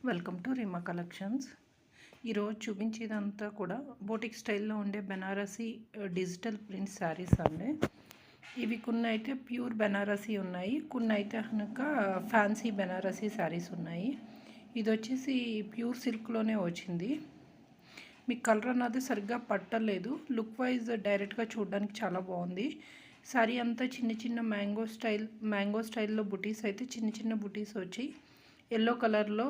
Welcome to Reema collections. ఈరోజు చూపించేదంతా కూడా boutique స్టైల్లో ఉండే బెనారసీ డిజిటల్ ప్రింట్ శారీస్ అండి. ఇవి కొన్ని అయితే ప్యూర్ బెనారసీ ఉన్నాయి, కొన్ని అయితే కనుక ఫ్యాన్సీ బెనారసీ శారీస్ ఉన్నాయి. ఇది వచ్చేసి ప్యూర్ సిల్క్లోనే వచ్చింది. మీకు కలర్ అన్నది సరిగ్గా పట్టలేదు. లుక్ వైజ్ డైరెక్ట్గా చూడడానికి చాలా బాగుంది. శారీ అంతా చిన్న చిన్న మ్యాంగో స్టైల్లో బుటీస్ అయితే చిన్న చిన్న బుటీస్ వచ్చి ఎల్లో కలర్లో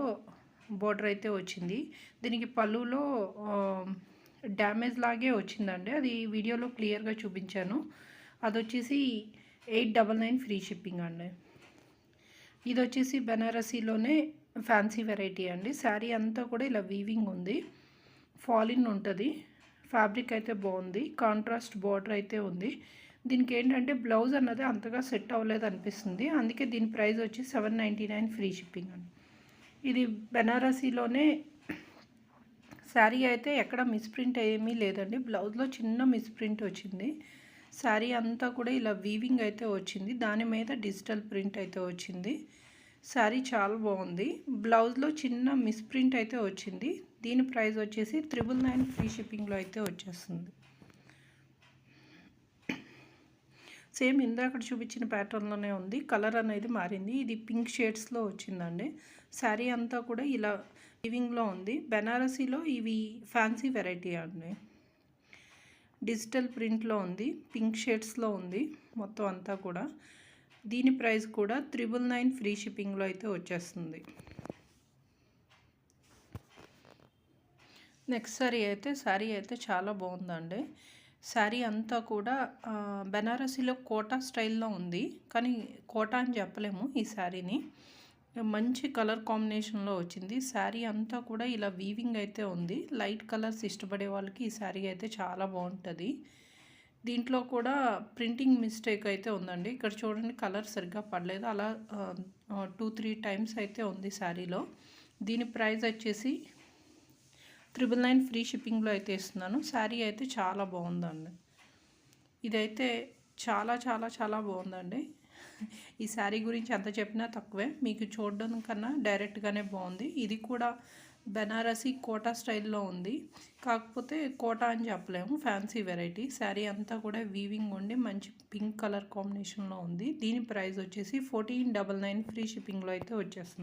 బోర్డర్ అయితే వచ్చింది. దీనికి పళ్ళులో డ్యామేజ్ లాగే వచ్చిందండి. అది వీడియోలో క్లియర్గా చూపించాను. అది వచ్చేసి 899 ఫ్రీ షిప్పింగ్ అండి. ఇది వచ్చేసి బెనారసీలోనే ఫ్యాన్సీ వెరైటీ అండి. శారీ అంతా కూడా ఇలా వీవింగ్ ఉంది, ఫాలిన్ ఉంటుంది. ఫ్యాబ్రిక్ అయితే బాగుంది, కాంట్రాస్ట్ బోర్డర్ అయితే ఉంది. దీనికి ఏంటంటే బ్లౌజ్ అన్నది అంతగా సెట్ అవ్వలేదు అనిపిస్తుంది. అందుకే దీని ప్రైస్ వచ్చి 799 ఫ్రీ షిప్పింగ్ అండి. ఇది బెనారసీలోనే శారీ అయితే ఎక్కడ మిస్ప్రింట్ ఏమీ లేదండి. బ్లౌజ్లో చిన్న మిస్ప్రింట్ వచ్చింది. శారీ అంతా కూడా ఇలా వీవింగ్ అయితే వచ్చింది, దాని మీద డిజిటల్ ప్రింట్ అయితే వచ్చింది. శారీ చాలా బాగుంది. బ్లౌజ్లో చిన్న మిస్ప్రింట్ అయితే వచ్చింది. దీని ప్రైస్ వచ్చేసి 999 ఫ్రీ షిప్పింగ్లో అయితే వచ్చేస్తుంది. సేమ్ ఇందాక చూపించిన ప్యాటర్న్లోనే ఉంది. కలర్ అనేది మారింది. ఇది పింక్ షేడ్స్లో వచ్చిందండి. శారీ అంతా కూడా ఇలా వీవింగ్లో ఉంది. బెనారసీలో ఇవి ఫ్యాన్సీ వెరైటీ అండి. డిజిటల్ ప్రింట్లో ఉంది, పింక్ షేడ్స్లో ఉంది మొత్తం అంతా కూడా. దీని ప్రైస్ కూడా 999 ఫ్రీ షిప్పింగ్లో అయితే వచ్చేస్తుంది. నెక్స్ట్ శారీ అయితే చాలా బాగుందండి. శారీ అంతా కూడా బెనారసీలో కోటా స్టైల్లో ఉంది, కానీ కోటా అని చెప్పలేము. ఈ శారీని మంచి కలర్ కాంబినేషన్లో వచ్చింది. శారీ అంతా కూడా ఇలా వీవింగ్ అయితే ఉంది. లైట్ కలర్స్ ఇష్టపడే వాళ్ళకి ఈ శారీ అయితే చాలా బాగుంటుంది. దీంట్లో కూడా ప్రింటింగ్ మిస్టేక్ అయితే ఉందండి. ఇక్కడ చూడండి, కలర్ సరిగ్గా పడలేదు. అలా 2-3 టైమ్స్ అయితే ఉంది శారీలో. దీని ప్రైస్ వచ్చేసి 999 ఫ్రీ షిప్పింగ్లో అయితే ఇస్తున్నాను. శారీ అయితే చాలా బాగుందండి. ఇదైతే చాలా చాలా చాలా బాగుందండి. ఈ శారీ గురించి ఎంత చెప్పినా తక్కువే. మీకు చూడడం కన్నా డైరెక్ట్గానే బాగుంది. ఇది కూడా బెనారసీ కోటా స్టైల్లో ఉంది, కాకపోతే కోటా అని చెప్పలేము, ఫ్యాన్సీ వెరైటీ. శారీ అంతా కూడా వీవింగ్ ఉండి మంచి పింక్ కలర్ కాంబినేషన్లో ఉంది. దీని ప్రైస్ వచ్చేసి 1499 ఫ్రీ షిప్పింగ్లో అయితే వచ్చేస్తుంది.